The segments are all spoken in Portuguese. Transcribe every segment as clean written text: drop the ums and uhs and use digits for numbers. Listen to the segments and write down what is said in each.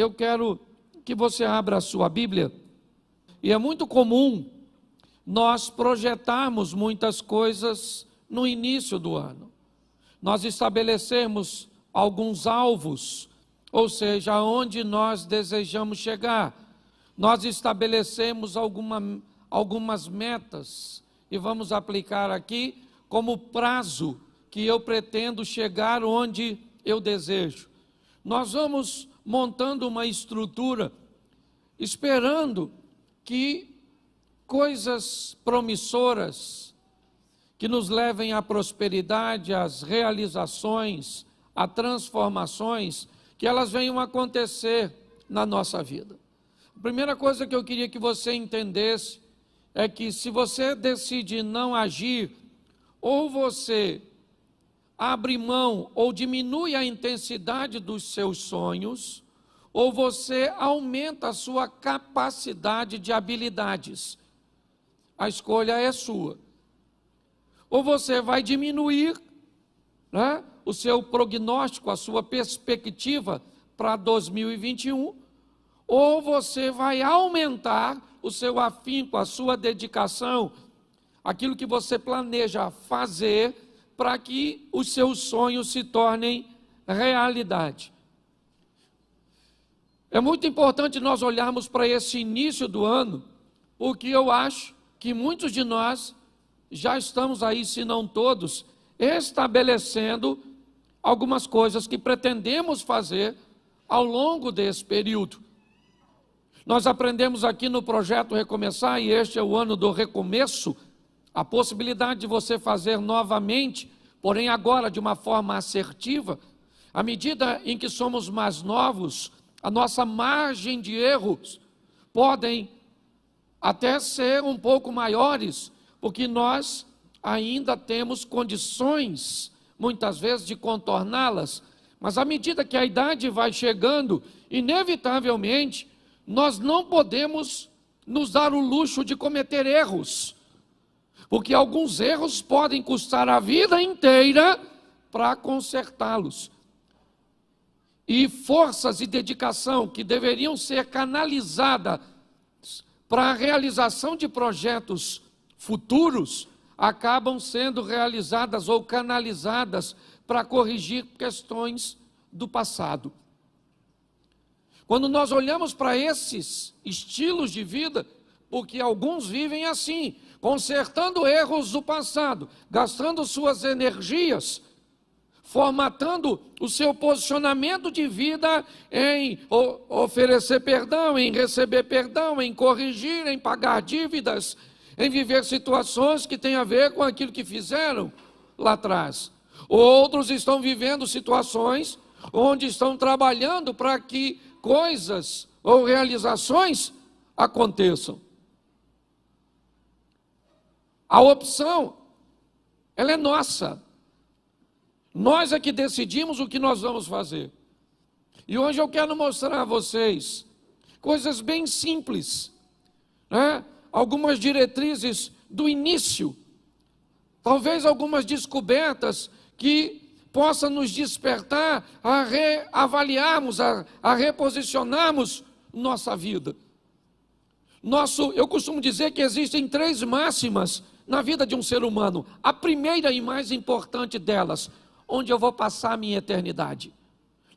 eu quero que você abra a sua Bíblia. E é muito comum nós projetarmos muitas coisas no início do ano. Nós estabelecemos alguns alvos, ou seja, aonde nós desejamos chegar. Nós estabelecemos algumas metas e vamos aplicar aqui como prazo que eu pretendo chegar onde eu desejo. Nós vamos montando uma estrutura, esperando que coisas promissoras, que nos levem à prosperidade, às realizações, a transformações, que elas venham acontecer na nossa vida. A primeira coisa que eu queria que você entendesse é que se você decide não agir, ou você abre mão ou diminui a intensidade dos seus sonhos, ou você aumenta a sua capacidade de habilidades. A escolha é sua. Ou você vai diminuir, né, o seu prognóstico, a sua perspectiva para 2021, ou você vai aumentar o seu afinco, a sua dedicação, aquilo que você planeja fazer para que os seus sonhos se tornem realidade. É muito importante nós olharmos para esse início do ano, porque eu acho que muitos de nós já estamos aí, se não todos, estabelecendo algumas coisas que pretendemos fazer ao longo desse período. Nós aprendemos aqui no projeto Recomeçar, e este é o ano do recomeço, a possibilidade de você fazer novamente, porém agora de uma forma assertiva. À medida em que somos mais novos, a nossa margem de erros podem até ser um pouco maiores, porque nós ainda temos condições, muitas vezes, de contorná-las, mas à medida que a idade vai chegando, inevitavelmente, nós não podemos nos dar o luxo de cometer erros, porque alguns erros podem custar a vida inteira para consertá-los. E forças e dedicação que deveriam ser canalizadas para a realização de projetos futuros, acabam sendo realizadas ou canalizadas para corrigir questões do passado. Quando nós olhamos para esses estilos de vida, porque alguns vivem assim, consertando erros do passado, gastando suas energias, formatando o seu posicionamento de vida em oferecer perdão, em receber perdão, em corrigir, em pagar dívidas, em viver situações que têm a ver com aquilo que fizeram lá atrás. Outros estão vivendo situações onde estão trabalhando para que coisas ou realizações aconteçam. A opção, ela é nossa. Nós é que decidimos o que nós vamos fazer. E hoje eu quero mostrar a vocês coisas bem simples, né? Algumas diretrizes do início, talvez algumas descobertas que possam nos despertar a reavaliarmos, a reposicionarmos nossa vida. Eu costumo dizer que existem 3 máximas na vida de um ser humano. A primeira e mais importante delas: onde eu vou passar a minha eternidade.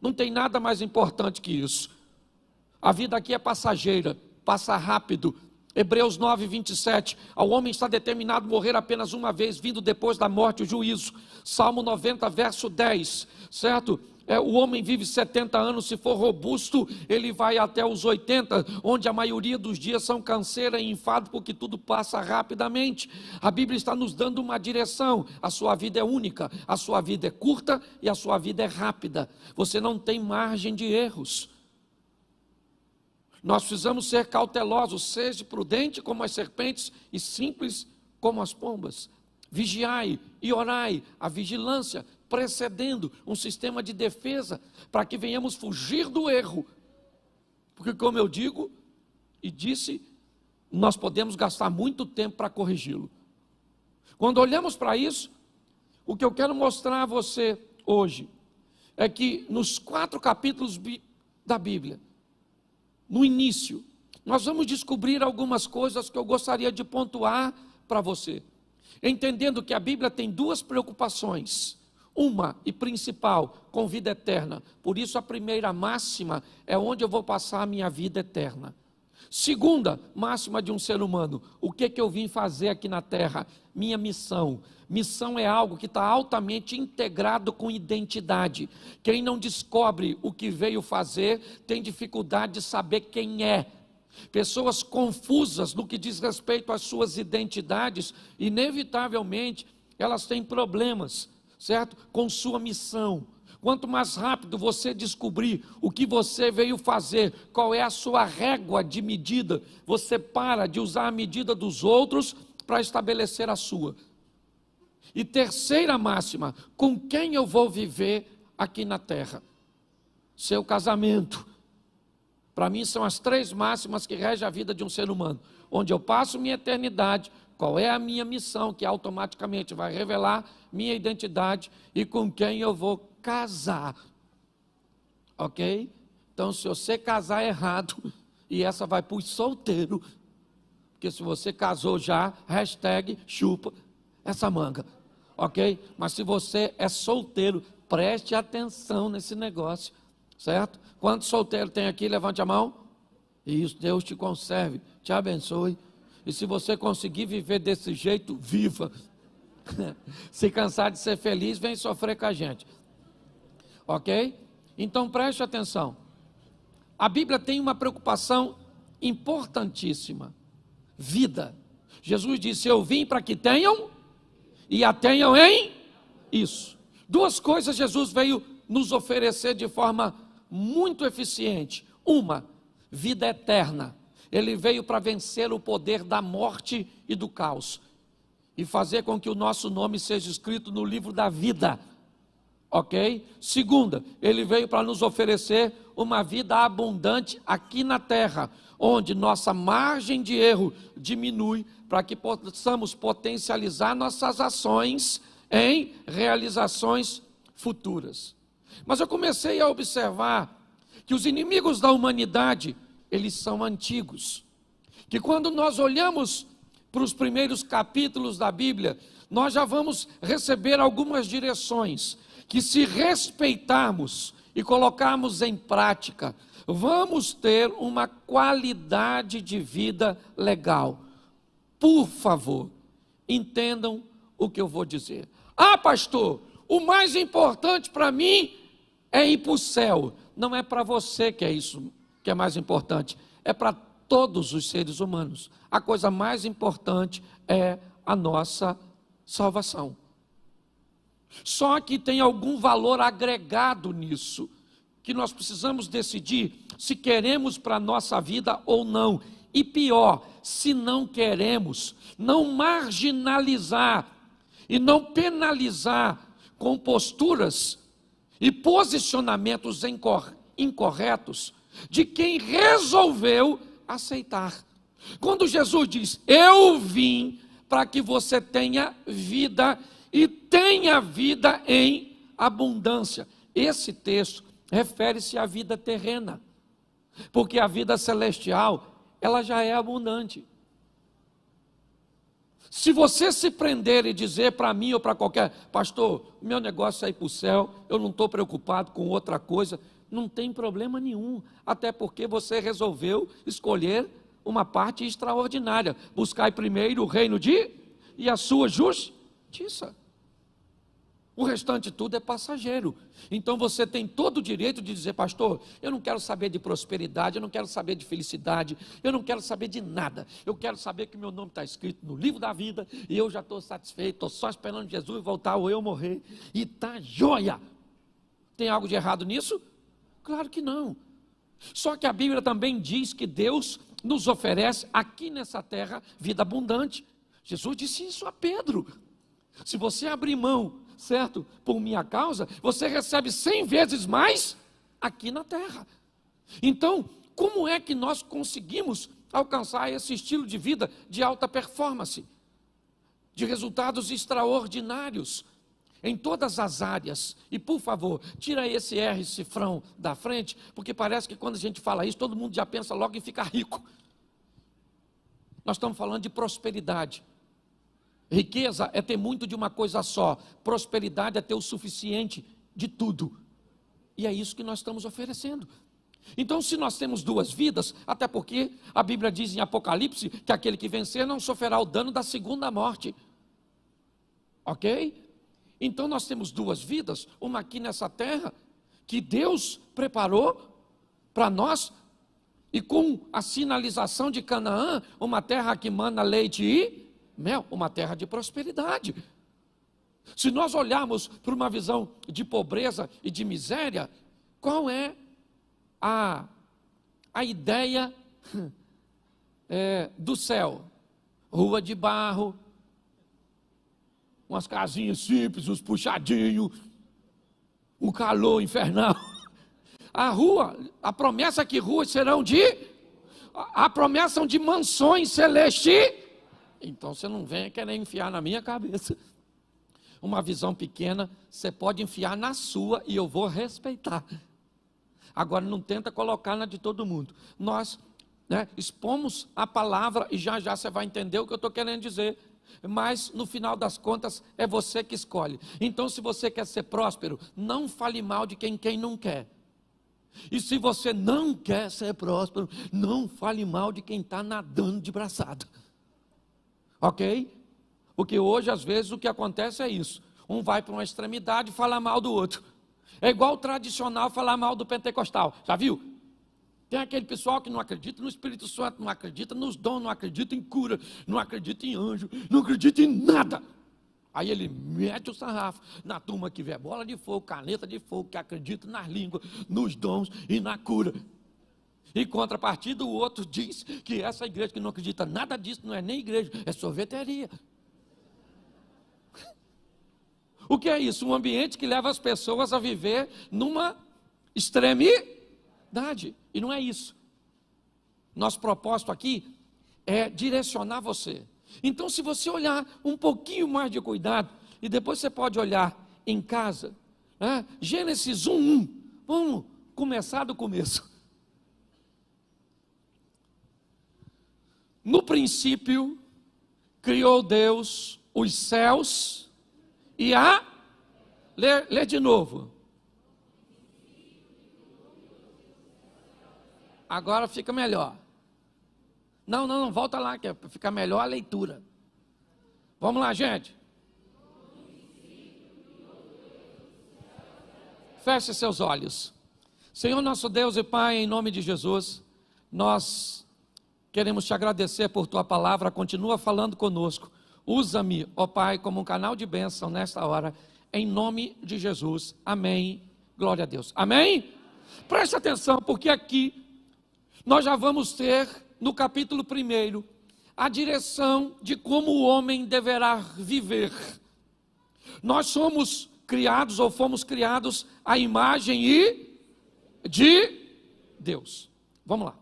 Não tem nada mais importante que isso. A vida aqui é passageira, passa rápido. Hebreus 9, 27, ao homem está determinado morrer apenas uma vez, vindo depois da morte o juízo. Salmo 90, verso 10, certo? O homem vive 70 anos, se for robusto, ele vai até os 80, onde a maioria dos dias são canseira e enfado, porque tudo passa rapidamente. A Bíblia está nos dando uma direção: a sua vida é única, a sua vida é curta e a sua vida é rápida. Você não tem margem de erros. Nós precisamos ser cautelosos, seja prudente como as serpentes e simples como as pombas. Vigiai e orai, a vigilância precedendo um sistema de defesa, para que venhamos fugir do erro. Porque, como eu digo e disse, nós podemos gastar muito tempo para corrigi-lo. Quando olhamos para isso, o que eu quero mostrar a você hoje é que nos 4 capítulos da Bíblia, no início, nós vamos descobrir algumas coisas que eu gostaria de pontuar para você. Entendendo que a Bíblia tem duas preocupações. Uma e principal, com vida eterna. Por isso a primeira máxima é onde eu vou passar a minha vida eterna. Segunda máxima de um ser humano, o que eu vim fazer aqui na terra? Minha missão. Missão é algo que está altamente integrado com identidade. Quem não descobre o que veio fazer, tem dificuldade de saber quem é. Pessoas confusas no que diz respeito às suas identidades, inevitavelmente, elas têm problemas, certo? Com sua missão. Quanto mais rápido você descobrir o que você veio fazer, qual é a sua régua de medida, você para de usar a medida dos outros para estabelecer a sua. E terceira máxima, com quem eu vou viver aqui na terra? Seu casamento. Para mim são as três máximas que regem a vida de um ser humano. Onde eu passo minha eternidade, qual é a minha missão, que automaticamente vai revelar minha identidade, e com quem eu vou casar. Ok? Então, se você casar errado, e essa vai para os solteiros, porque se você casou já, hashtag chupa essa manga. Ok? Mas se você é solteiro, preste atenção nesse negócio. Certo? Quantos solteiros tem aqui? Levante a mão. Isso, Deus te conserve, te abençoe. E se você conseguir viver desse jeito, viva. Se cansar de ser feliz, vem sofrer com a gente. Ok? Então preste atenção. A Bíblia tem uma preocupação importantíssima. Vida. Jesus disse, eu vim para que tenham e a tenham em isso. Duas coisas Jesus veio nos oferecer de forma muito eficiente. Uma, vida eterna. Ele veio para vencer o poder da morte e do caos e fazer com que o nosso nome seja escrito no livro da vida. Ok? Segunda, ele veio para nos oferecer uma vida abundante aqui na terra, onde nossa margem de erro diminui, para que possamos potencializar nossas ações em realizações futuras. Mas eu comecei a observar que os inimigos da humanidade, eles são antigos. Que quando nós olhamos para os primeiros capítulos da Bíblia, nós já vamos receber algumas direções, que se respeitarmos e colocarmos em prática, vamos ter uma qualidade de vida legal. Por favor, entendam o que eu vou dizer. Ah, pastor, o mais importante para mim é ir para o céu. Não é para você que é isso que é mais importante, é para todos os seres humanos. A coisa mais importante é a nossa salvação. Só que tem algum valor agregado nisso, que nós precisamos decidir se queremos para a nossa vida ou não. E pior, se não queremos, não marginalizar e não penalizar com posturas e posicionamentos incorretos de quem resolveu aceitar. Quando Jesus diz, eu vim para que você tenha vida e tenha vida em abundância. Esse texto refere-se à vida terrena, porque a vida celestial, ela já é abundante. Se você se prender e dizer para mim ou para qualquer, pastor, meu negócio é ir para o céu, eu não estou preocupado com outra coisa, não tem problema nenhum, até porque você resolveu escolher uma parte extraordinária, buscar primeiro o reino e a sua justiça. O restante tudo é passageiro. Então você tem todo o direito de dizer, pastor, eu não quero saber de prosperidade, eu não quero saber de felicidade, eu não quero saber de nada. Eu quero saber que meu nome está escrito no livro da vida e eu já estou satisfeito, estou só esperando Jesus voltar ou eu morrer. E está joia. Tem algo de errado nisso? Claro que não. Só que a Bíblia também diz que Deus nos oferece aqui nessa terra vida abundante. Jesus disse isso a Pedro. Se você abrir mão, certo, por minha causa, você recebe 100 vezes mais aqui na terra. Então, como é que nós conseguimos alcançar esse estilo de vida de alta performance, de resultados extraordinários? em todas as áreas. E por favor, tira esse R cifrão da frente, porque parece que quando a gente fala isso, todo mundo já pensa logo em ficar rico. Nós estamos falando de prosperidade. Riqueza é ter muito de uma coisa só. Prosperidade é ter o suficiente de tudo. E é isso que nós estamos oferecendo. Então, se nós temos duas vidas, até porque a Bíblia diz em Apocalipse que aquele que vencer não sofrerá o dano da segunda morte. Ok? Então nós temos duas vidas, uma aqui nessa terra, que Deus preparou para nós, e com a sinalização de Canaã, uma terra que mana leite e mel, uma terra de prosperidade. Se nós olharmos para uma visão de pobreza e de miséria, qual é a ideia do céu? Rua de barro, umas casinhas simples, uns puxadinhos, um calor infernal. A promessa é que ruas serão a promessa são de mansões celestes. Então você não venha querer enfiar na minha cabeça uma visão pequena, você pode enfiar na sua e eu vou respeitar. Agora não tenta colocar na de todo mundo. Nós expomos a palavra e já já você vai entender o que eu estou querendo dizer. Mas no final das contas é você que escolhe. Então, se você quer ser próspero, não fale mal de quem não quer. E se você não quer ser próspero, não fale mal de quem está nadando de braçada. Ok? Porque hoje, às vezes, o que acontece é isso. Um vai para uma extremidade e fala mal do outro. É igual o tradicional falar mal do pentecostal. Já viu? Tem aquele pessoal que não acredita no Espírito Santo, não acredita nos dons, não acredita em cura, não acredita em anjo, não acredita em nada. Aí ele mete o sarrafo na turma que vê bola de fogo, caneta de fogo, que acredita nas línguas, nos dons e na cura. Em contrapartida, o outro diz que essa igreja que não acredita nada disso não é nem igreja, é sorveteria. O que é isso? Um ambiente que leva as pessoas a viver numa extremidade. E não é isso. Nosso propósito aqui é direcionar você. Então, se você olhar um pouquinho mais de cuidado, e depois você pode olhar em casa, Gênesis 1:1, vamos começar do começo. No princípio, criou Deus os céus e a... Lê de novo. Agora fica melhor. Não, volta lá, que fica melhor a leitura. Vamos lá, gente. Feche seus olhos. Senhor nosso Deus e Pai, em nome de Jesus, nós queremos te agradecer por tua palavra, continua falando conosco. Usa-me, ó Pai, como um canal de bênção nesta hora, em nome de Jesus. Amém. Glória a Deus. Amém? Preste atenção, porque aqui nós já vamos ter, no capítulo 1, a direção de como o homem deverá viver. Nós somos criados, ou fomos criados, à imagem e de Deus. Vamos lá.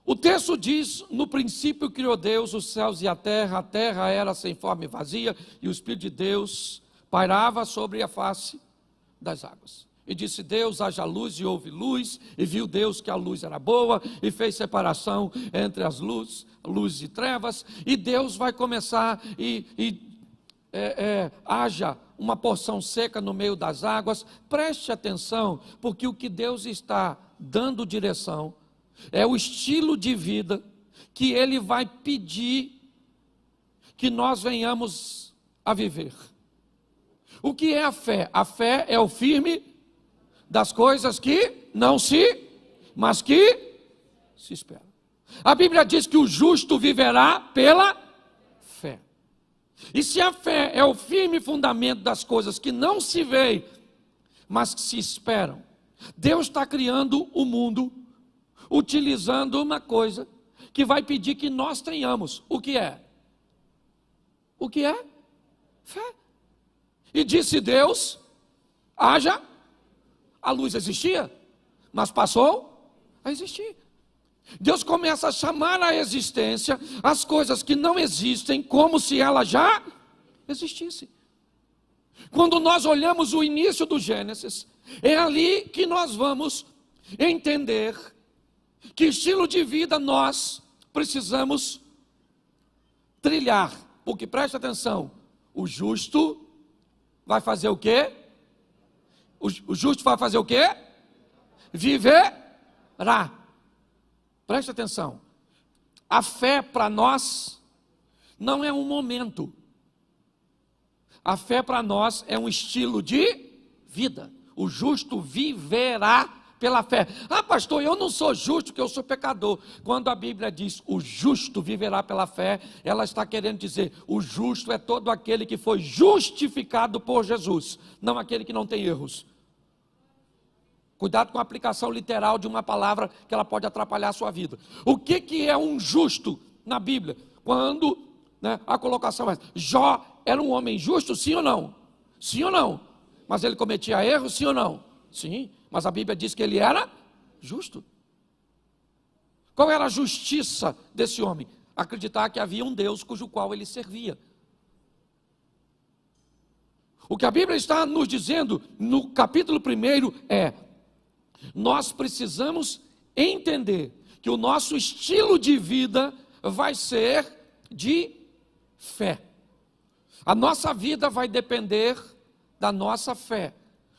O texto diz: no princípio criou Deus os céus e a terra era sem forma e vazia, e o Espírito de Deus pairava sobre a face das águas. E disse Deus: haja luz, e houve luz, e viu Deus que a luz era boa, e fez separação entre as luz e trevas, e Deus vai começar, haja uma porção seca no meio das águas. Preste atenção, porque o que Deus está dando direção é o estilo de vida que Ele vai pedir que nós venhamos a viver. O que é a fé? A fé é o firme das coisas que não se, mas que se esperam. A Bíblia diz que o justo viverá pela fé. E se a fé é o firme fundamento das coisas que não se veem, mas que se esperam, Deus está criando o mundo utilizando uma coisa que vai pedir que nós tenhamos. O que é? O que é? Fé. E disse Deus: haja. A luz existia, mas passou a existir. Deus começa a chamar à existência as coisas que não existem como se elas já existissem. Quando nós olhamos o início do Gênesis, é ali que nós vamos entender que estilo de vida nós precisamos trilhar. Porque preste atenção, o justo vai fazer o quê? O justo vai fazer o quê? Viverá. Preste atenção. A fé para nós não é um momento. A fé para nós é um estilo de vida. O justo viverá pela fé. Ah, pastor, eu não sou justo porque eu sou pecador. Quando a Bíblia diz o justo viverá pela fé, ela está querendo dizer o justo é todo aquele que foi justificado por Jesus, não aquele que não tem erros. Cuidado com a aplicação literal de uma palavra que ela pode atrapalhar a sua vida. O que é um justo na Bíblia? Quando a colocação é: Jó era um homem justo, sim ou não? Sim ou não? Mas ele cometia erros, sim ou não? Sim, mas a Bíblia diz que ele era justo. Qual era a justiça desse homem? Acreditar que havia um Deus cujo qual ele servia. O que a Bíblia está nos dizendo no capítulo 1 é: nós precisamos entender que o nosso estilo de vida vai ser de fé. A nossa vida vai depender da nossa fé.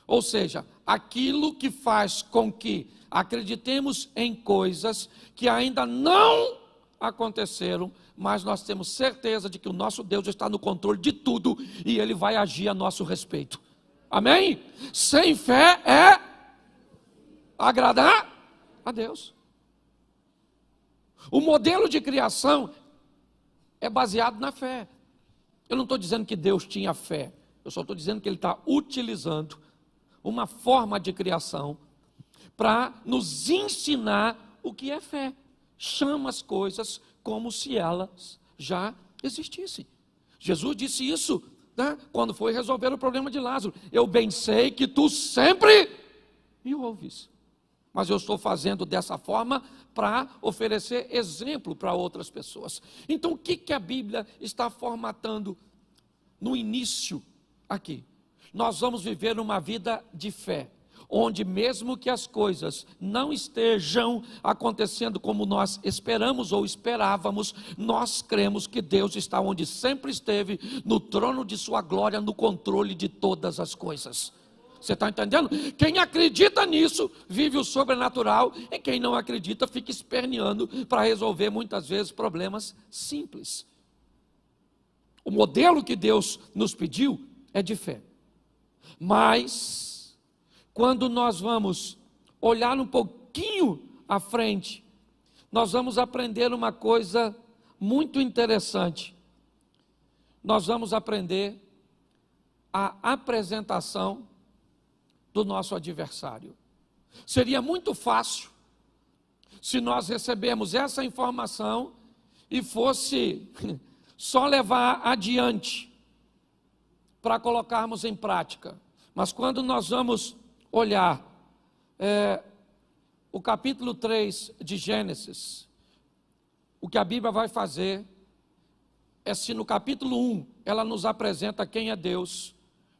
Ou seja, aquilo que faz com que acreditemos em coisas que ainda não aconteceram, mas nós temos certeza de que o nosso Deus está no controle de tudo e Ele vai agir a nosso respeito. Amém? Sem fé é agradar a Deus. O modelo de criação é baseado na fé. Eu não estou dizendo que Deus tinha fé, eu só estou dizendo que Ele está utilizando uma forma de criação para nos ensinar o que é fé. Chama as coisas como se elas já existissem. Jesus disse isso, quando foi resolver o problema de Lázaro. Eu bem sei que tu sempre me ouves, mas eu estou fazendo dessa forma para oferecer exemplo para outras pessoas. Então, o que a Bíblia está formatando no início aqui? Nós vamos viver uma vida de fé, onde mesmo que as coisas não estejam acontecendo como nós esperamos ou esperávamos, nós cremos que Deus está onde sempre esteve, no trono de sua glória, no controle de todas as coisas. Você está entendendo? Quem acredita nisso, vive o sobrenatural, e quem não acredita, fica esperneando para resolver muitas vezes problemas simples. O modelo que Deus nos pediu é de fé. Mas, quando nós vamos olhar um pouquinho à frente, nós vamos aprender uma coisa muito interessante. Nós vamos aprender a apresentação do nosso adversário. Seria muito fácil se nós recebemos essa informação e fosse só levar adiante para colocarmos em prática. Mas quando nós vamos olhar o capítulo 3 de Gênesis, o que a Bíblia vai fazer é, se no capítulo 1 ela nos apresenta quem é Deus,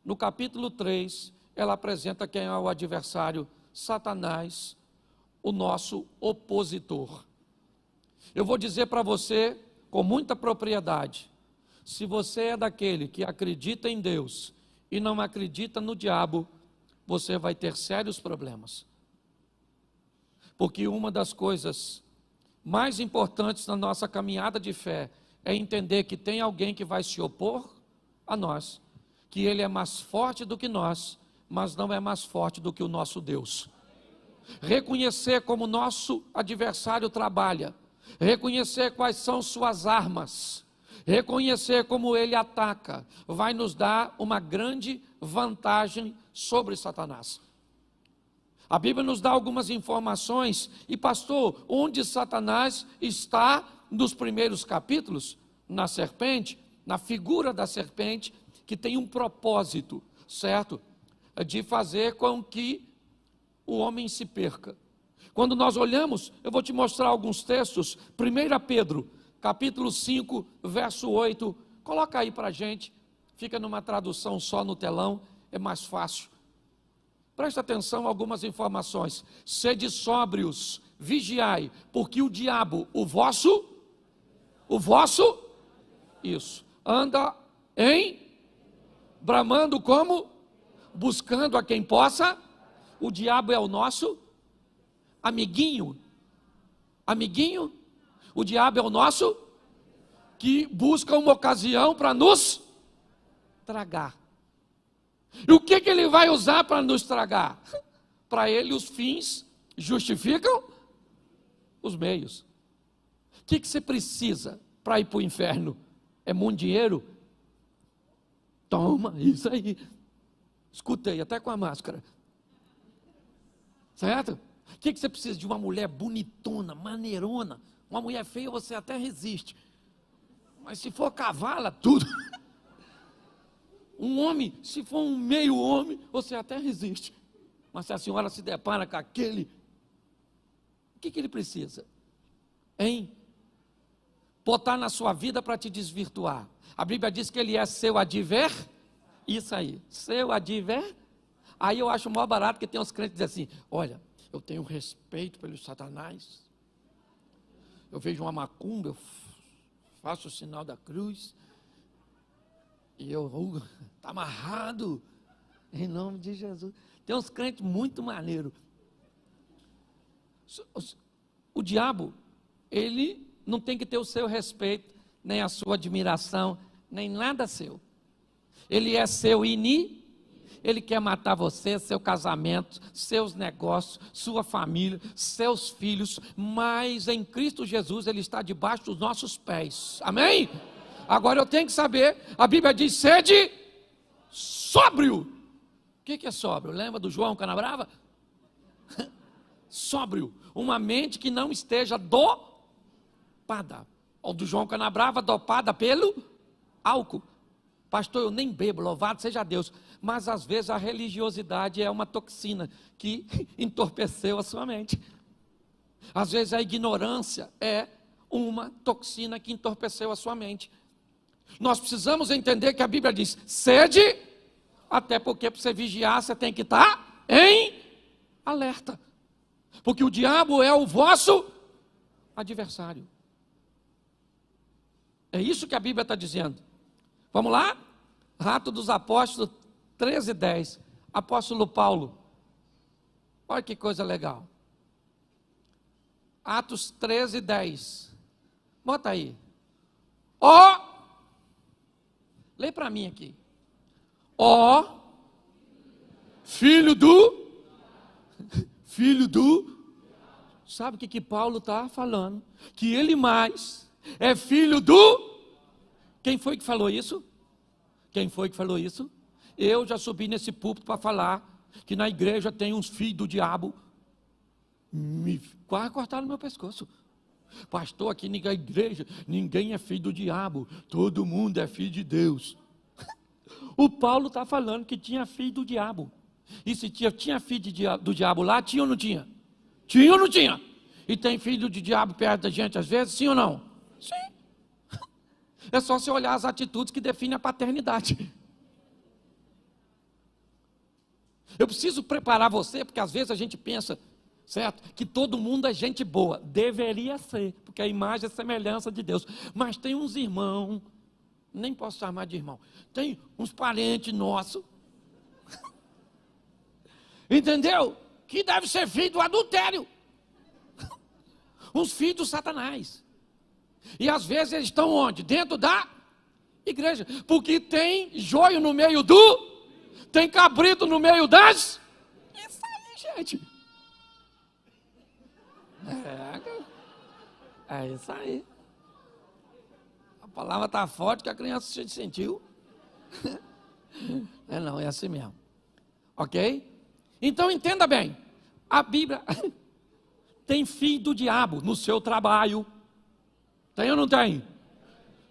no capítulo 3 ela apresenta quem é o adversário, Satanás, o nosso opositor. Eu vou dizer para você com muita propriedade: se você é daquele que acredita em Deus e não acredita no diabo, você vai ter sérios problemas. Porque uma das coisas mais importantes na nossa caminhada de fé é entender que tem alguém que vai se opor a nós, que ele é mais forte do que nós, mas não é mais forte do que o nosso Deus. Reconhecer como nosso adversário trabalha, reconhecer quais são suas armas, reconhecer como ele ataca, vai nos dar uma grande vantagem sobre Satanás. A Bíblia nos dá algumas informações, e pastor, onde Satanás está nos primeiros capítulos? Na serpente, na figura da serpente, que tem um propósito, certo? De fazer com que o homem se perca. Quando nós olhamos, eu vou te mostrar alguns textos. 1 Pedro, capítulo 5, verso 8, coloca aí para a gente, fica numa tradução só no telão, é mais fácil. Presta atenção a algumas informações. Sede sóbrios, vigiai, porque o diabo, o vosso, isso, anda bramando como? Buscando a quem possa. O diabo é o nosso amiguinho. Amiguinho? O diabo é o nosso que busca uma ocasião para nos tragar. E o que ele vai usar para nos tragar? Para ele os fins justificam os meios. O que você precisa para ir para o inferno? É muito dinheiro? Toma, isso aí. Escutei, até com a máscara. Certo? O que você precisa? De uma mulher bonitona, maneirona. Uma mulher feia você até resiste. Mas se for cavala, tudo. Um homem, se for um meio homem, você até resiste. Mas se a senhora se depara com aquele, o que ele precisa? Botar na sua vida para te desvirtuar. A Bíblia diz que ele é seu isso aí, seu Aí eu acho maior barato que tem uns crentes que dizem assim, olha, eu tenho respeito pelo Satanás, eu vejo uma macumba, eu faço o sinal da cruz, e eu, está amarrado, em nome de Jesus. Tem uns crentes muito maneiros. O diabo, ele não tem que ter o seu respeito, nem a sua admiração, nem nada seu. Ele é seu ele quer matar você, seu casamento, seus negócios, sua família, seus filhos, mas em Cristo Jesus ele está debaixo dos nossos pés. Amém? Agora eu tenho que saber, a Bíblia diz, sede sóbrio. O que é sóbrio? Lembra do João Canabrava? Sóbrio, uma mente que não esteja dopada. Ou do João Canabrava, dopada pelo álcool. Pastor, eu nem bebo, louvado seja Deus. Mas às vezes a religiosidade é uma toxina que entorpeceu a sua mente. Às vezes a ignorância é uma toxina que entorpeceu a sua mente. Nós precisamos entender que a Bíblia diz, sede, até porque para você vigiar você tem que estar em alerta. Porque o diabo é o vosso adversário. É isso que a Bíblia está dizendo. Vamos lá? Atos dos Apóstolos 13:10. Apóstolo Paulo. Olha que coisa legal. Atos 13:10. Bota aí. Lê para mim aqui. Filho do. Sabe o que Paulo está falando? Que ele mais é filho do. Quem foi que falou isso? Eu já subi nesse púlpito para falar que na igreja tem uns filhos do diabo. Quase cortaram meu pescoço. Pastor, aqui na igreja ninguém é filho do diabo, todo mundo é filho de Deus. O Paulo está falando que tinha filho do diabo. E se tinha filho do diabo lá, tinha ou não tinha? Tinha ou não tinha? E tem filho de diabo perto da gente às vezes, sim ou não? Sim. É só você olhar as atitudes que definem a paternidade. Eu preciso preparar você, porque às vezes a gente pensa, certo? Que todo mundo é gente boa. Deveria ser, porque a imagem é semelhança de Deus. Mas tem uns irmãos, nem posso chamar de irmão, tem uns parentes nossos, entendeu? Que deve ser filho do adultério. Uns filhos do Satanás. E às vezes eles estão onde? Dentro da igreja. Porque tem joio no meio tem cabrito no meio das. Isso aí, gente. É isso aí. A palavra está forte que a criança se sentiu. Não, é assim mesmo. Ok? Então entenda bem. A Bíblia tem filho do diabo no seu trabalho. Tem ou não tem?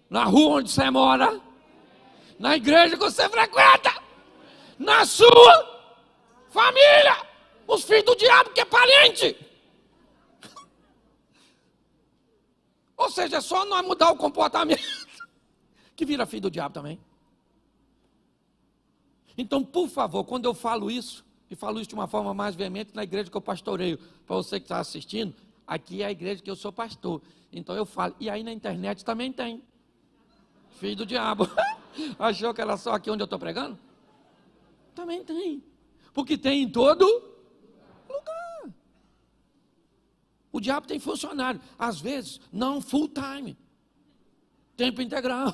Na rua onde você mora, na igreja que você frequenta, na sua família, os filhos do diabo que é parente. Ou seja, é só nós mudar o comportamento que vira filho do diabo também. Então, por favor, quando eu falo isso, e falo isso de uma forma mais veemente na igreja que eu pastoreio, para você que está assistindo, aqui é a igreja que eu sou pastor. Então eu falo, e aí na internet também tem. Filho do diabo. Achou que era só aqui onde eu estou pregando? Também tem. Porque tem em todo lugar. O diabo tem funcionário. Às vezes, não full time. Tempo integral.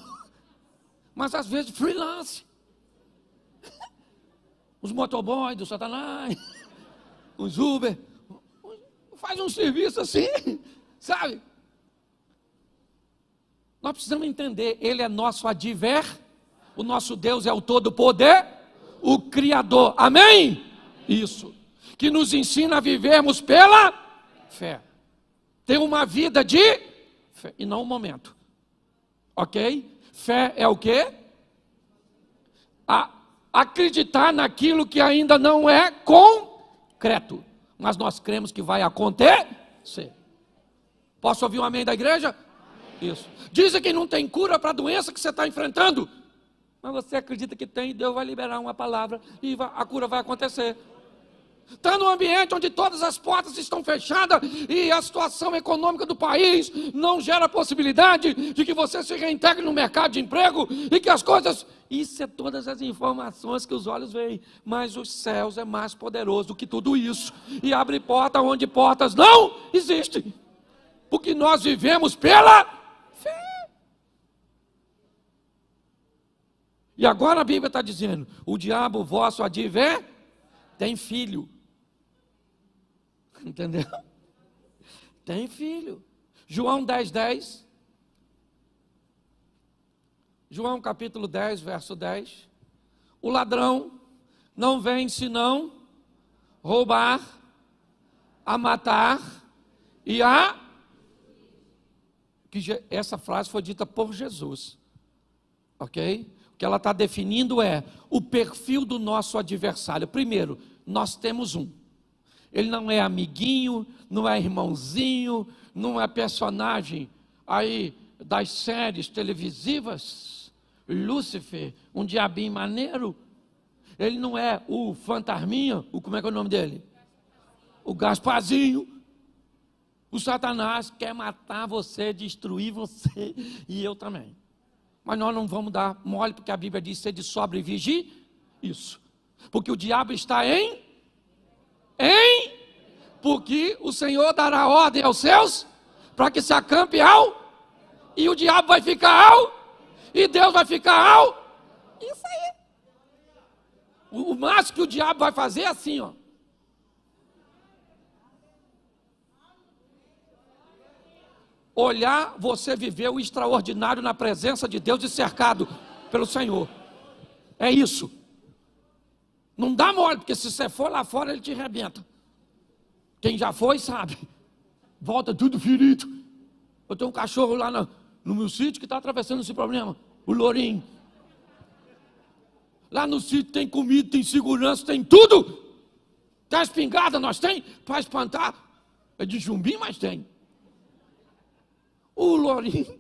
Mas às vezes freelance. Os motoboys do Satanás. Os Uber. Faz um serviço assim, sabe? Nós precisamos entender, Ele é nosso o nosso Deus é o Todo-Poder, o Criador, amém? Isso, que nos ensina a vivermos pela fé, ter uma vida de fé, e não um momento, ok? Fé é o quê? Acreditar naquilo que ainda não é concreto, mas nós cremos que vai acontecer. Posso ouvir um amém da igreja? Isso. Dizem que não tem cura para a doença que você está enfrentando, mas você acredita que tem, Deus vai liberar uma palavra e a cura vai acontecer. Está num ambiente onde todas as portas estão fechadas e a situação econômica do país não gera possibilidade de que você se reintegre no mercado de emprego e que as coisas... Isso é todas as informações que os olhos veem, mas os céus é mais poderoso do que tudo isso e abre porta onde portas não existem, porque nós vivemos pela fé. E agora a Bíblia está dizendo, o diabo vosso adver tem filho. Entendeu? Tem filho. João 10:10. João capítulo 10, verso 10. O ladrão não vem senão roubar, a matar e a... Essa frase foi dita por Jesus. Ok? O que ela está definindo é o perfil do nosso adversário. Primeiro, nós temos um. Ele não é amiguinho, não é irmãozinho, não é personagem aí das séries televisivas, Lúcifer, um diabinho maneiro. Ele não é o fantasminha, como é que é o nome dele? O Gasparzinho. O Satanás quer matar você, destruir você, e eu também. Mas nós não vamos dar mole, porque a Bíblia diz ser de sóbrio e vigia. Isso. Porque o diabo está porque o Senhor dará ordem aos seus, para que se acampe e o diabo vai ficar e Deus vai ficar isso aí. O máximo que o diabo vai fazer é assim, ó. Olhar você viver o extraordinário na presença de Deus e cercado pelo Senhor. É isso. Não dá mole, porque se você for lá fora, ele te arrebenta. Quem já foi sabe. Volta tudo ferido. Eu tenho um cachorro lá no meu sítio que está atravessando esse problema. O lourinho. Lá no sítio tem comida, tem segurança, tem tudo. Tem espingarda, nós tem, para espantar. É de chumbim, mas tem. O lourinho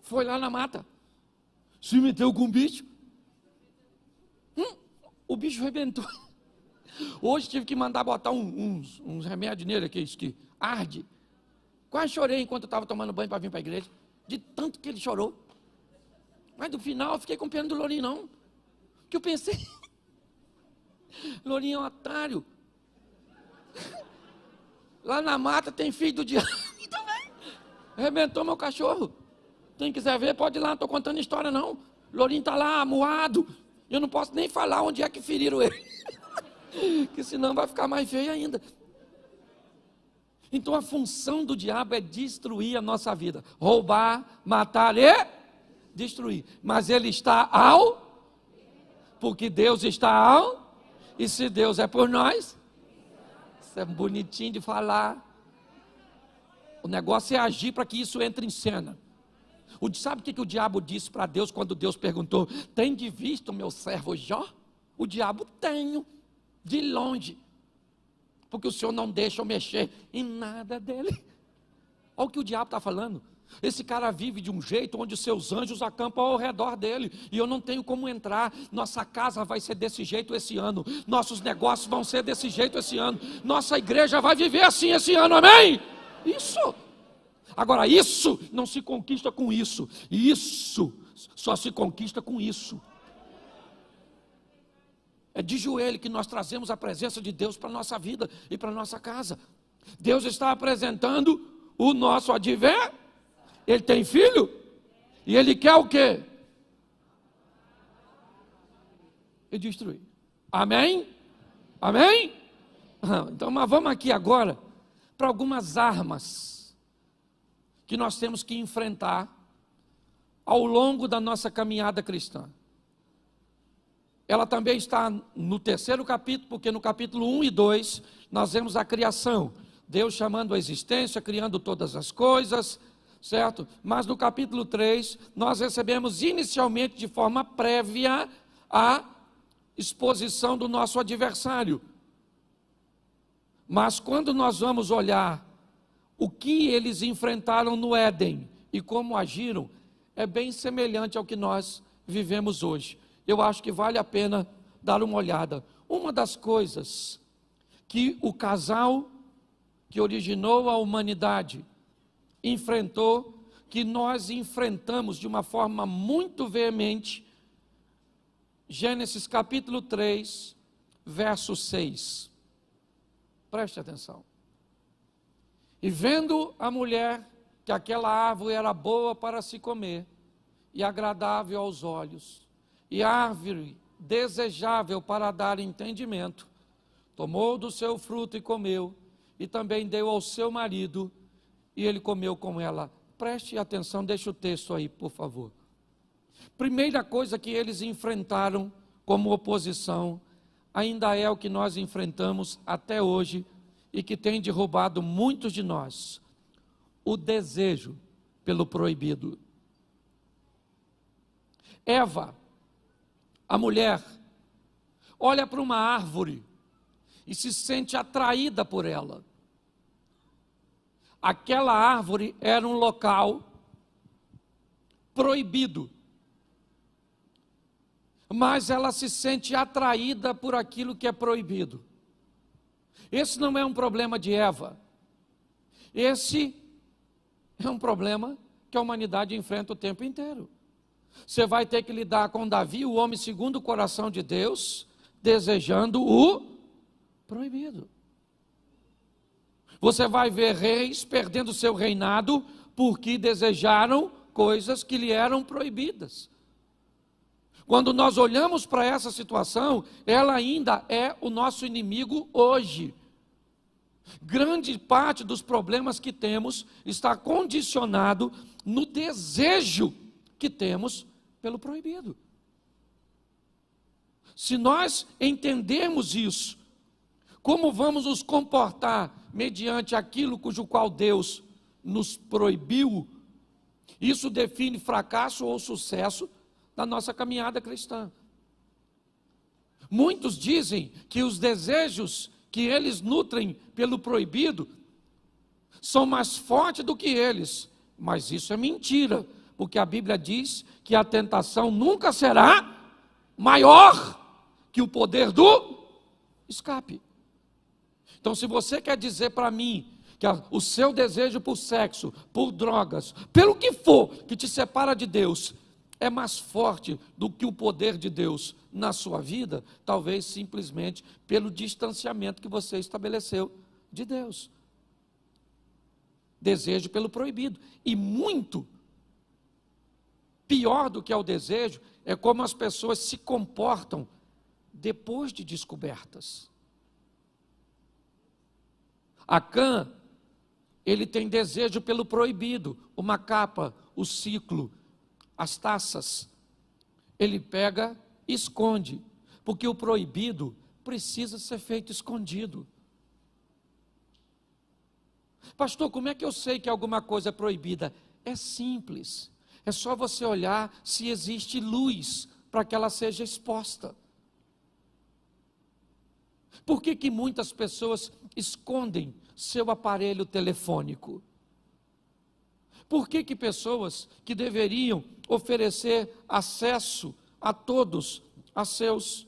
foi lá na mata. Se meteu com o bicho. O bicho arrebentou. Hoje tive que mandar botar uns remédios nele aqui, que arde. Quase chorei enquanto eu estava tomando banho para vir para a igreja. De tanto que ele chorou. Mas no final eu fiquei com pena do lourinho não. Porque eu pensei, lourinho é um otário. Lá na mata tem filho do diabo também. Arrebentou meu cachorro. Quem quiser ver pode ir lá, não estou contando história não. Lourinho está lá, amuado. Eu não posso nem falar onde é que feriram ele. Que senão vai ficar mais feio ainda. Então a função do diabo é destruir a nossa vida. Roubar, matar e destruir. Mas ele está porque Deus está e se Deus é por nós, isso é bonitinho de falar. O negócio é agir para que isso entre em cena. Sabe o que o diabo disse para Deus quando Deus perguntou: tem de vista o meu servo Jó? O diabo tenho, de longe, porque o Senhor não deixa eu mexer em nada dele. Olha o que o diabo está falando. Esse cara vive de um jeito onde os seus anjos acampam ao redor dele, e eu não tenho como entrar. Nossa casa vai ser desse jeito esse ano, nossos negócios vão ser desse jeito esse ano, nossa igreja vai viver assim esse ano, amém? Isso. Agora, isso não se conquista com isso, isso só se conquista com isso. É de joelho que nós trazemos a presença de Deus para a nossa vida e para a nossa casa. Deus está apresentando o nosso adversário. Ele tem filho e ele quer o quê? E destruir. Amém? Amém? Então, mas vamos aqui agora para algumas armas que nós temos que enfrentar ao longo da nossa caminhada cristã. Ela também está no terceiro capítulo, porque no capítulo 1 e 2 nós vemos a criação, Deus chamando a existência, criando todas as coisas, certo? Mas no capítulo 3 nós recebemos inicialmente de forma prévia a exposição do nosso adversário. Mas quando nós vamos olhar o que eles enfrentaram no Éden e como agiram, é bem semelhante ao que nós vivemos hoje. Eu acho que vale a pena dar uma olhada. Uma das coisas que o casal que originou a humanidade enfrentou, que nós enfrentamos de uma forma muito veemente, Gênesis capítulo 3, verso 6. Preste atenção. E vendo a mulher que aquela árvore era boa para se comer, e agradável aos olhos, e árvore desejável para dar entendimento, tomou do seu fruto e comeu, e também deu ao seu marido, e ele comeu com ela. Preste atenção, deixa o texto aí, por favor. Primeira coisa que eles enfrentaram como oposição, ainda é o que nós enfrentamos até hoje, e que tem derrubado muitos de nós: o desejo pelo proibido. Eva, a mulher, olha para uma árvore e se sente atraída por ela. Aquela árvore era um local proibido, mas ela se sente atraída por aquilo que é proibido. Esse não é um problema de Eva, esse é um problema que a humanidade enfrenta o tempo inteiro. Você vai ter que lidar com Davi, o homem segundo o coração de Deus, desejando o proibido. Você vai ver reis perdendo seu reinado porque desejaram coisas que lhe eram proibidas. Quando nós olhamos para essa situação, ela ainda é o nosso inimigo hoje. Grande parte dos problemas que temos está condicionado no desejo que temos pelo proibido. Se nós entendermos isso, como vamos nos comportar mediante aquilo cujo qual Deus nos proibiu, isso define fracasso ou sucesso da nossa caminhada cristã. Muitos dizem que os desejos que eles nutrem pelo proibido são mais fortes do que eles, mas isso é mentira, porque a Bíblia diz que a tentação nunca será maior que o poder do escape. Então, se você quer dizer para mim que o seu desejo por sexo, por drogas, pelo que for que te separa de Deus, é mais forte do que o poder de Deus na sua vida, talvez simplesmente pelo distanciamento que você estabeleceu de Deus. Desejo pelo proibido. E muito pior do que é o desejo, é como as pessoas se comportam depois de descobertas. Acã, ele tem desejo pelo proibido, uma capa, o ciclo, as taças. Ele pega e esconde, porque o proibido precisa ser feito escondido. Pastor, como é que eu sei que alguma coisa é proibida? É simples, é só você olhar se existe luz para que ela seja exposta. Por que muitas pessoas escondem seu aparelho telefônico? Por que pessoas que deveriam oferecer acesso a todos, a seus,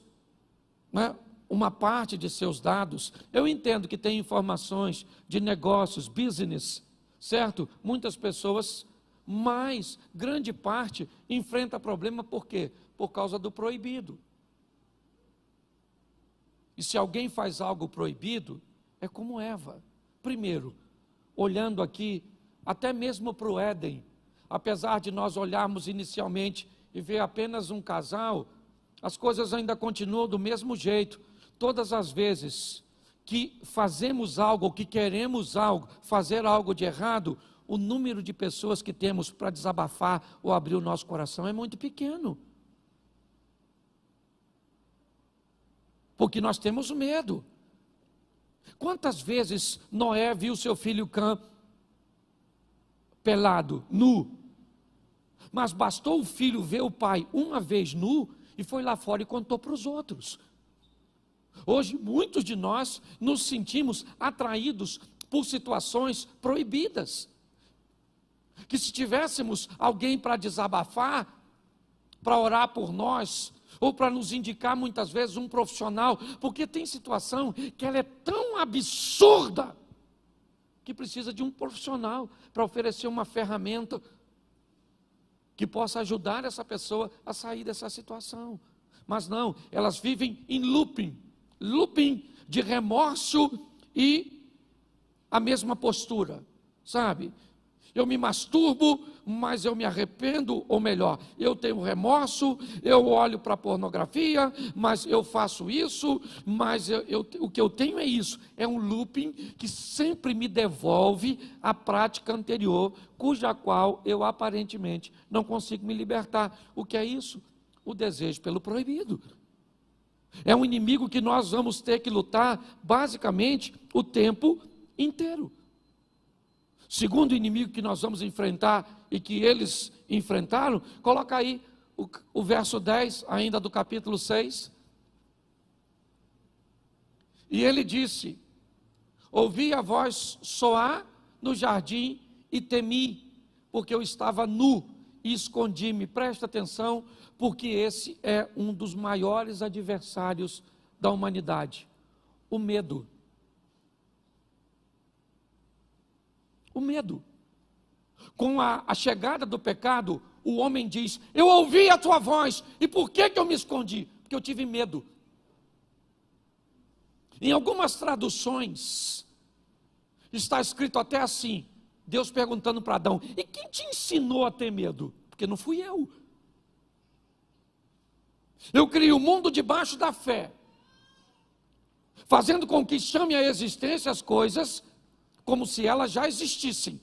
né, uma parte de seus dados? Eu entendo que tem informações de negócios, business, certo? Muitas pessoas, mas grande parte enfrenta problema por quê? Por causa do proibido. E se alguém faz algo proibido, é como Eva. Primeiro, olhando aqui, até mesmo para o Éden, apesar de nós olharmos inicialmente e ver apenas um casal, as coisas ainda continuam do mesmo jeito. Todas as vezes que fazemos algo, que queremos algo, fazer algo de errado, o número de pessoas que temos para desabafar ou abrir o nosso coração é muito pequeno. Porque nós temos medo. Quantas vezes Noé viu seu filho Cã pelado, nu? Mas bastou o filho ver o pai uma vez nu e foi lá fora e contou para os outros. Hoje, muitos de nós nos sentimos atraídos por situações proibidas. Que se tivéssemos alguém para desabafar, para orar por nós, ou para nos indicar muitas vezes um profissional, porque tem situação que ela é tão absurda, que precisa de um profissional para oferecer uma ferramenta que possa ajudar essa pessoa a sair dessa situação. Mas não, elas vivem em looping de remorso e a mesma postura, sabe? Eu me masturbo, mas eu me arrependo, ou melhor, eu tenho remorso, eu olho para a pornografia, mas eu faço isso, mas o que eu tenho é isso, é um looping que sempre me devolve a prática anterior, cuja qual eu aparentemente não consigo me libertar. O que é isso? O desejo pelo proibido. É um inimigo que nós vamos ter que lutar basicamente o tempo inteiro. Segundo inimigo que nós vamos enfrentar e que eles enfrentaram, coloca aí o verso 10 ainda do capítulo 6. E ele disse: ouvi a voz soar no jardim e temi, porque eu estava nu e escondi-me. Presta atenção, porque esse é um dos maiores adversários da humanidade, o medo. O medo. Com a chegada do pecado, o homem diz: eu ouvi a tua voz, e por que eu me escondi? Porque eu tive medo. Em algumas traduções, está escrito até assim, Deus perguntando para Adão: e quem te ensinou a ter medo? Porque não fui eu. Eu criei o mundo debaixo da fé, fazendo com que chame à existência as coisas como se elas já existissem.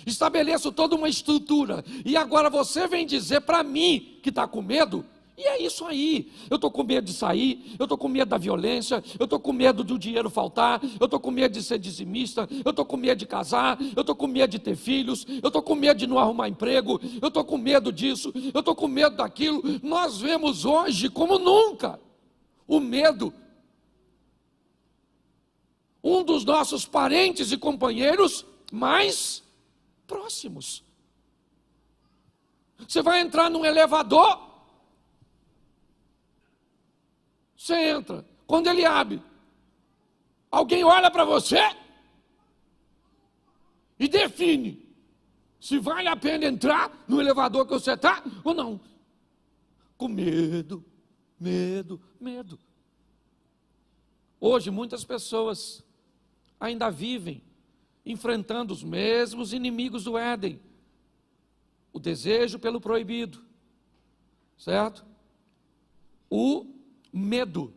Estabeleço toda uma estrutura, e agora você vem dizer para mim que está com medo? E é isso aí. Eu estou com medo de sair, eu estou com medo da violência, eu estou com medo do dinheiro faltar, eu estou com medo de ser dizimista, eu estou com medo de casar, eu estou com medo de ter filhos, eu estou com medo de não arrumar emprego, eu estou com medo disso, eu estou com medo daquilo. Nós vemos hoje como nunca o medo. Um dos nossos parentes e companheiros mais próximos. Você vai entrar num elevador, você entra, quando ele abre, alguém olha para você e define se vale a pena entrar no elevador que você está ou não. Com medo. Hoje muitas pessoas ainda vivem enfrentando os mesmos inimigos do Éden, o desejo pelo proibido, certo? O medo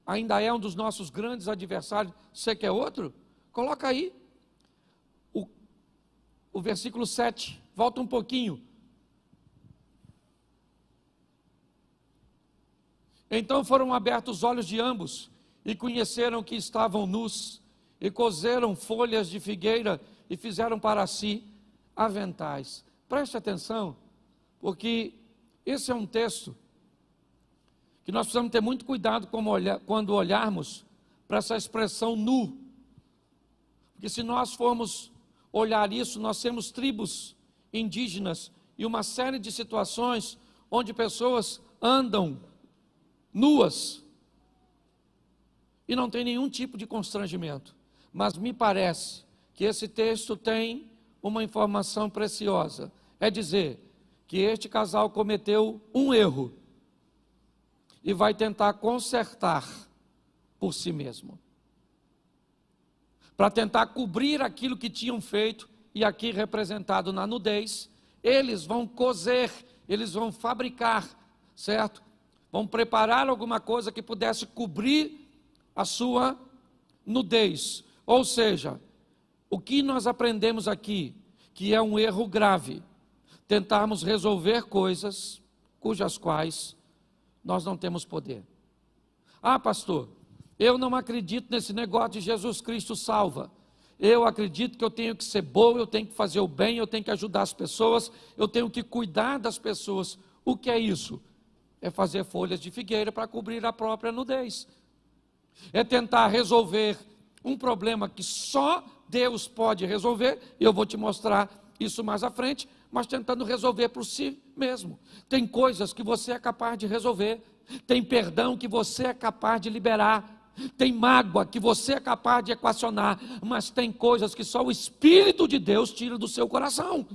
ainda é um dos nossos grandes adversários. Você quer outro? Coloca aí o versículo 7, volta um pouquinho. Então foram abertos os olhos de ambos, e conheceram que estavam nus, e coseram folhas de figueira, e fizeram para si aventais. Preste atenção, porque esse é um texto que nós precisamos ter muito cuidado quando olharmos para essa expressão nu. Porque se nós formos olhar isso, nós temos tribos indígenas e uma série de situações onde pessoas andam nuas e não tem nenhum tipo de constrangimento. Mas me parece que esse texto tem uma informação preciosa. É dizer que este casal cometeu um erro e vai tentar consertar por si mesmo, para tentar cobrir aquilo que tinham feito, e aqui representado na nudez. Eles vão coser, eles vão fabricar, certo? Vão preparar alguma coisa que pudesse cobrir a sua nudez. Ou seja, o que nós aprendemos aqui, que é um erro grave, tentarmos resolver coisas cujas quais nós não temos poder. Ah, pastor, eu não acredito nesse negócio de Jesus Cristo salva. Eu acredito que eu tenho que ser bom, eu tenho que fazer o bem, eu tenho que ajudar as pessoas, eu tenho que cuidar das pessoas. O que é isso? É fazer folhas de figueira para cobrir a própria nudez. É tentar resolver um problema que só Deus pode resolver, e eu vou te mostrar isso mais à frente, mas tentando resolver por si mesmo. Tem coisas que você é capaz de resolver, tem perdão que você é capaz de liberar, tem mágoa que você é capaz de equacionar, mas tem coisas que só o Espírito de Deus tira do seu coração.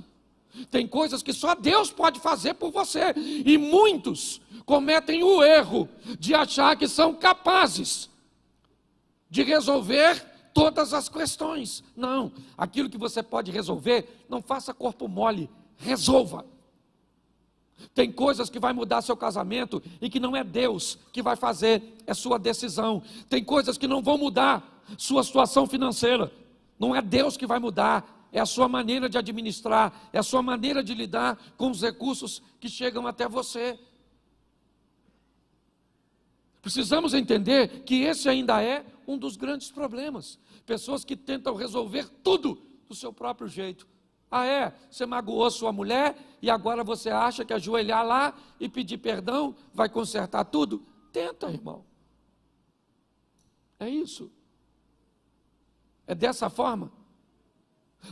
Tem coisas que só Deus pode fazer por você, e muitos cometem o erro de achar que são capazes de resolver todas as questões. Não, aquilo que você pode resolver, não faça corpo mole, resolva. Tem coisas que vai mudar seu casamento e que não é Deus que vai fazer, é sua decisão. Tem coisas que não vão mudar sua situação financeira, não é Deus que vai mudar, é a sua maneira de administrar, é a sua maneira de lidar com os recursos que chegam até você. Precisamos entender que esse ainda é um dos grandes problemas. Pessoas que tentam resolver tudo do seu próprio jeito. Ah, é? Você magoou sua mulher e agora você acha que ajoelhar lá e pedir perdão vai consertar tudo? Tenta, irmão. É isso. É dessa forma.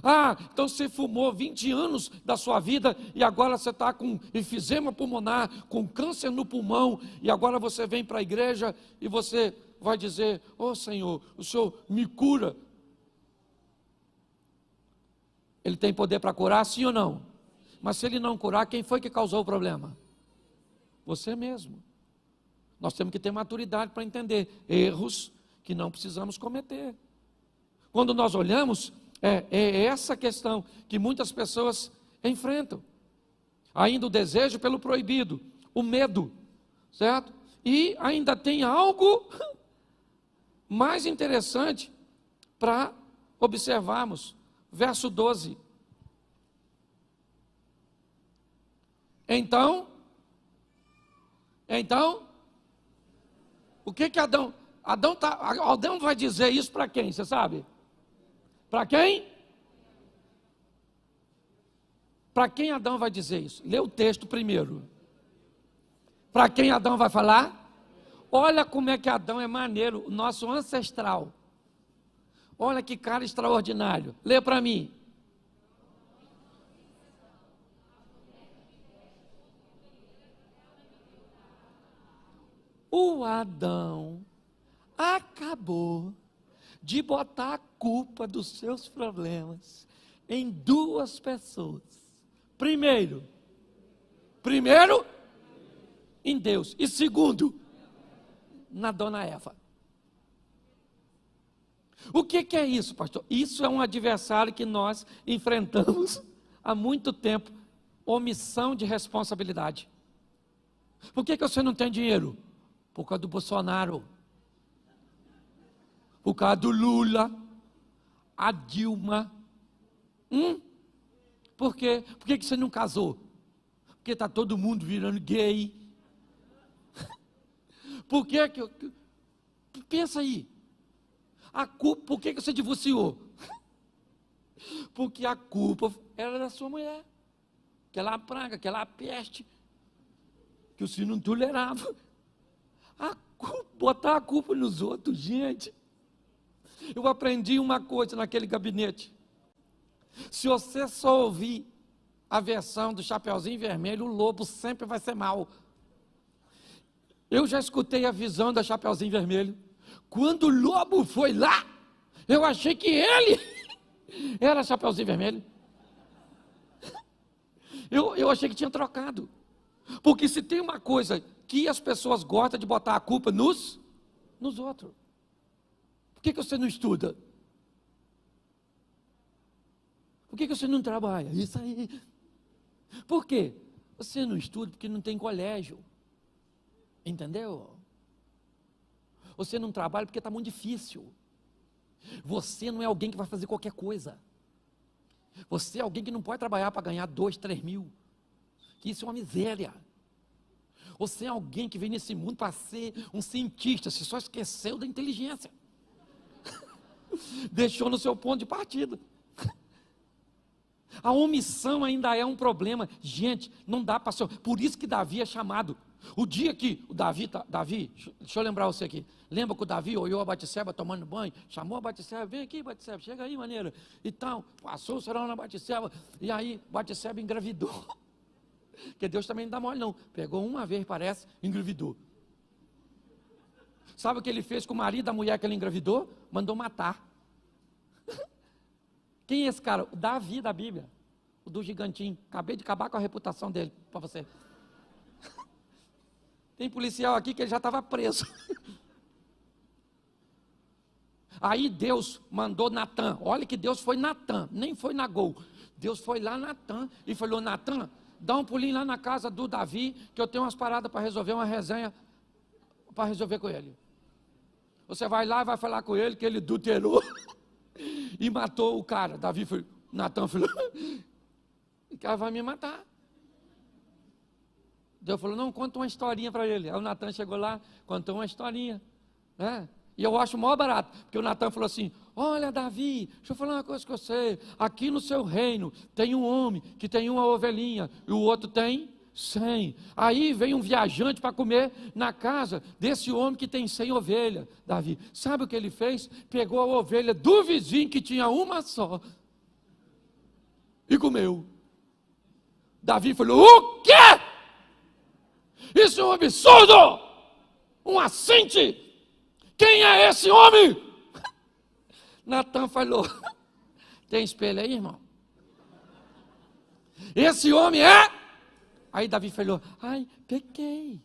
Ah, então você fumou 20 anos da sua vida e agora você está com enfisema pulmonar, com câncer no pulmão, e agora você vem para a igreja e você vai dizer: "Ô Senhor, o Senhor me cura". Ele tem poder para curar, sim ou não? Mas se ele não curar, quem foi que causou o problema? Você mesmo. Nós temos que ter maturidade para entender erros que não precisamos cometer. Quando nós olhamos, é essa questão que muitas pessoas enfrentam. Ainda o desejo pelo proibido, o medo, certo? E ainda tem algo mais interessante para observarmos. Verso 12. Então, o que Adão vai dizer isso para quem, você sabe? Para quem? Para quem Adão vai dizer isso? Lê o texto primeiro. Para quem Adão vai falar? Olha como é que Adão é maneiro, o nosso ancestral. Olha que cara extraordinário. Lê para mim. O Adão acabou de botar a culpa dos seus problemas em duas pessoas. Primeiro em Deus, e segundo, na dona Eva. O que é isso, pastor? Isso é um adversário que nós enfrentamos há muito tempo, omissão de responsabilidade. Por que você não tem dinheiro? Por causa do Bolsonaro, por causa do Lula, a Dilma. Por quê? Por que você não casou? Porque está todo mundo virando gay. Por que pensa aí. A culpa, por que você divorciou? Porque a culpa era da sua mulher. Aquela praga, aquela peste, que o senhor não tolerava. Botar a culpa nos outros, gente. Eu aprendi uma coisa naquele gabinete. Se você só ouvir a versão do Chapeuzinho Vermelho, o lobo sempre vai ser mau. Eu já escutei a visão da Chapeuzinho Vermelho. Quando o lobo foi lá, eu achei que ele era Chapeuzinho Vermelho. Eu achei que tinha trocado. Porque se tem uma coisa que as pessoas gostam de botar a culpa nos outros. Por que você não estuda? Por que você não trabalha? Isso aí. Por quê? Você não estuda porque não tem colégio. Entendeu? Você não trabalha porque está muito difícil. Você não é alguém que vai fazer qualquer coisa. Você é alguém que não pode trabalhar para ganhar 2, 3 mil. Que isso é uma miséria. Você é alguém que vem nesse mundo para ser um cientista. Você só esqueceu da inteligência. Deixou no seu ponto de partida. A omissão ainda é um problema. Gente, não dá para ser. Por isso que Davi é chamado. O dia que o Davi, deixa eu lembrar você aqui. Lembra que o Davi olhou a Batseba tomando banho, chamou a Batseba, vem aqui Batseba, chega aí maneira. E tal, passou o serão na Batseba, e aí Batseba engravidou. Porque Deus também não dá mole não. Pegou uma vez, parece, engravidou. Sabe o que ele fez com o marido da mulher que ele engravidou? Mandou matar. Quem é esse cara? O Davi da Bíblia. O do gigantinho. Acabei de acabar com a reputação dele para você. Tem policial aqui que ele já estava preso. Aí Deus mandou Natã. Olha que Deus foi Natã, nem foi Nagol. Deus foi lá Natã e falou: Natã, dá um pulinho lá na casa do Davi, que eu tenho umas paradas para resolver, uma resenha para resolver com ele. Você vai lá e vai falar com ele que ele adulterou e matou o cara. Davi foi, Natã falou: o cara vai me matar. Deus falou: não, conta uma historinha para ele. Aí o Natã chegou lá, contou uma historinha, né? E eu acho mó barato, porque o Natã falou assim: olha Davi, deixa eu falar uma coisa com você, aqui no seu reino tem um homem que tem uma ovelhinha e o outro tem 100. Aí vem um viajante para comer na casa desse homem que tem 100 ovelhas. Davi, sabe o que ele fez? Pegou a ovelha do vizinho que tinha uma só e comeu. Davi falou: o quê? Isso é um absurdo, um assinte. Quem é esse homem? Natã falou: tem espelho aí, irmão? Esse homem é? Aí Davi falou: ai, pequei.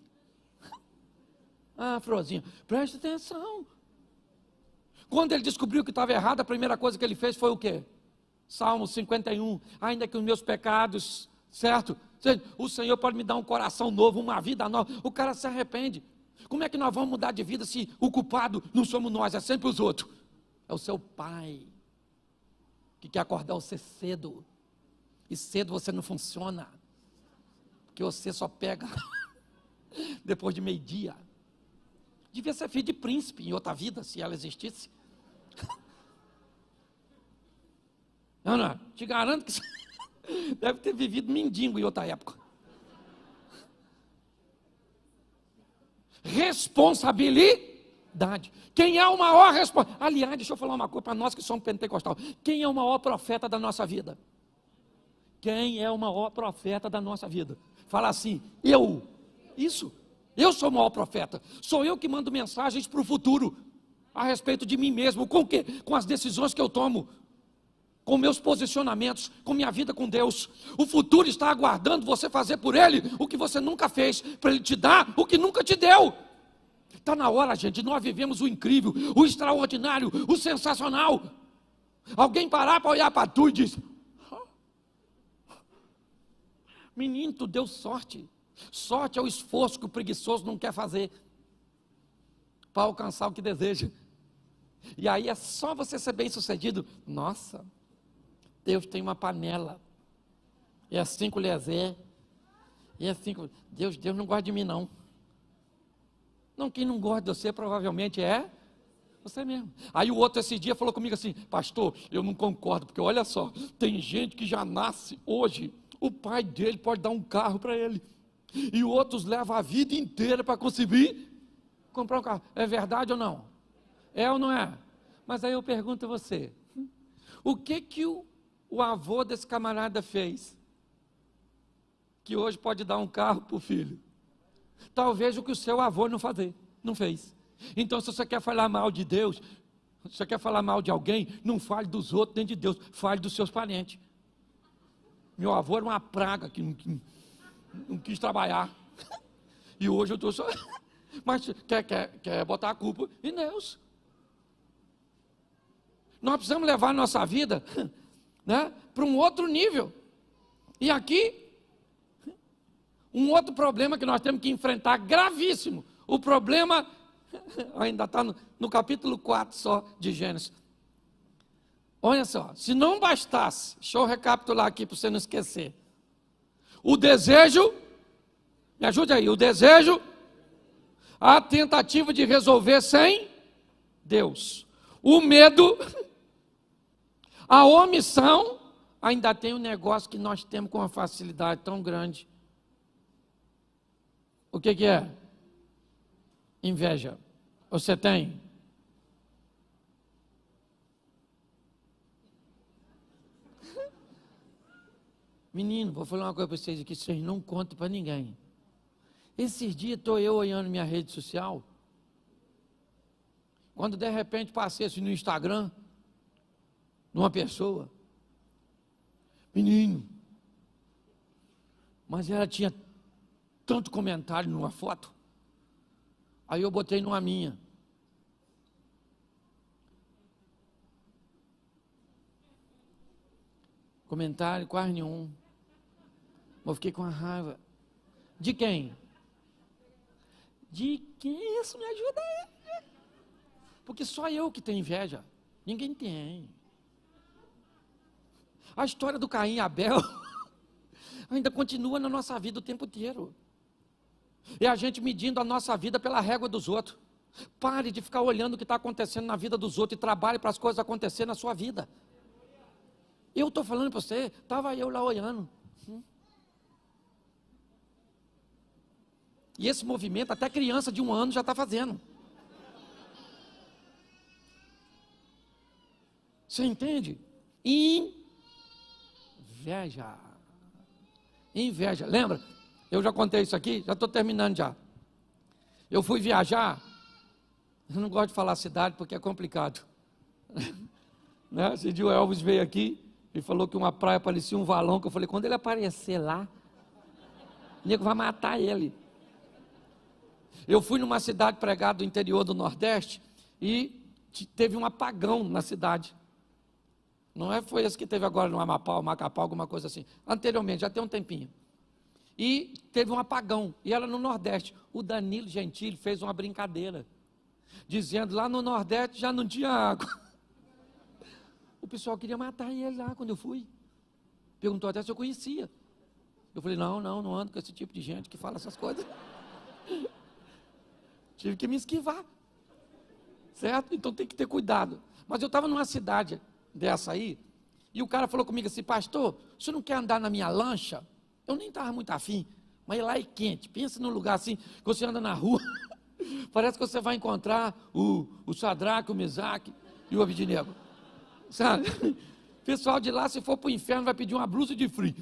Ah, Frozinho, presta atenção. Quando ele descobriu que estava errado, a primeira coisa que ele fez foi o quê? Salmo 51, ainda que os meus pecados, certo? O Senhor pode me dar um coração novo, uma vida nova. O cara se arrepende. Como é que nós vamos mudar de vida se o culpado não somos nós, é sempre os outros? É o seu pai, que quer acordar você cedo. E cedo você não funciona, porque você só pega depois de meio-dia. Devia ser filho de príncipe em outra vida, se ela existisse. Não, te garanto que deve ter vivido mendigo em outra época. Responsabilidade. Quem é o maior responsável? Aliás, deixa eu falar uma coisa para nós que somos pentecostal. Quem é o maior profeta da nossa vida? Quem é o maior profeta da nossa vida? Fala assim: eu. Isso. Eu sou o maior profeta. Sou eu que mando mensagens para o futuro a respeito de mim mesmo. Com o quê? Com as decisões que eu tomo, com meus posicionamentos, com minha vida com Deus. O futuro está aguardando você fazer por Ele o que você nunca fez, para Ele te dar o que nunca te deu. Está na hora, gente, nós vivemos o incrível, o extraordinário, o sensacional. Alguém parar para olhar para tu e diz: menino, tu deu sorte. Sorte é o esforço que o preguiçoso não quer fazer para alcançar o que deseja. E aí é só você ser bem sucedido. Nossa, Deus tem uma panela, é 5 colheres, é 5. Deus não gosta de mim não. Não, quem não gosta de você provavelmente é você mesmo. Aí o outro esse dia falou comigo assim: pastor, eu não concordo, porque olha só, tem gente que já nasce hoje, o pai dele pode dar um carro para ele, e outros levam a vida inteira para conseguir comprar um carro. É verdade ou não? É ou não é? Mas aí eu pergunto a você: o que o avô desse camarada fez, que hoje pode dar um carro para o filho? Talvez o que o seu avô não fez. Então, se você quer falar mal de Deus, se você quer falar mal de alguém, não fale dos outros nem de Deus, fale dos seus parentes. Meu avô era uma praga que não quis trabalhar. E hoje eu estou só... Mas quer botar a culpa em Deus. Nós precisamos levar a nossa vida, né, para um outro nível. E aqui, um outro problema que nós temos que enfrentar, gravíssimo. O problema, ainda está no capítulo 4 só de Gênesis. Olha só, se não bastasse, deixa eu recapitular aqui para você não esquecer. O desejo, me ajude aí, o desejo, a tentativa de resolver sem Deus. O medo, a omissão, ainda tem um negócio que nós temos com uma facilidade tão grande. O que é? Inveja. Você tem? Menino, vou falar uma coisa para vocês aqui, vocês não contam para ninguém. Esses dias estou eu olhando minha rede social, quando de repente passei assim no Instagram, numa pessoa, menino, mas ela tinha tanto comentário numa foto, aí eu botei numa minha. Comentário quase nenhum. Eu fiquei com a raiva. De quem? De quem? Isso me ajuda aí. Porque só eu que tenho inveja. Ninguém tem. A história do Caim e Abel ainda continua na nossa vida o tempo inteiro. É a gente medindo a nossa vida pela régua dos outros. Pare de ficar olhando o que está acontecendo na vida dos outros e trabalhe para as coisas acontecerem na sua vida. Eu estou falando para você, estava eu lá olhando. E esse movimento, até criança de 1 ano já está fazendo. Você entende? Inveja. Inveja. Lembra? Eu já contei isso aqui, já estou terminando já. Eu fui viajar, eu não gosto de falar cidade porque é complicado. Né? Esse dia o Elvis veio aqui e falou que uma praia parecia um valão, que eu falei, quando ele aparecer lá, o nego vai matar ele. Eu fui numa cidade pregada do interior do Nordeste e teve um apagão na cidade. Não foi esse que teve agora no Amapá, ou Macapá, alguma coisa assim. Anteriormente, já tem um tempinho. E teve um apagão, e era no Nordeste. O Danilo Gentili fez uma brincadeira, dizendo lá no Nordeste já não tinha água. O pessoal queria matar ele lá quando eu fui. Perguntou até se eu conhecia. Eu falei, não ando com esse tipo de gente que fala essas coisas. Tive que me esquivar. Certo? Então tem que ter cuidado. Mas eu estava numa cidade dessa aí, e o cara falou comigo assim, pastor, você não quer andar na minha lancha? Eu nem estava muito afim, mas lá é quente. Pensa num lugar assim, que você anda na rua, parece que você vai encontrar o Sadraque, o Mesaque e o Abednego. Sabe? O pessoal de lá, se for para o inferno, vai pedir uma blusa de frio.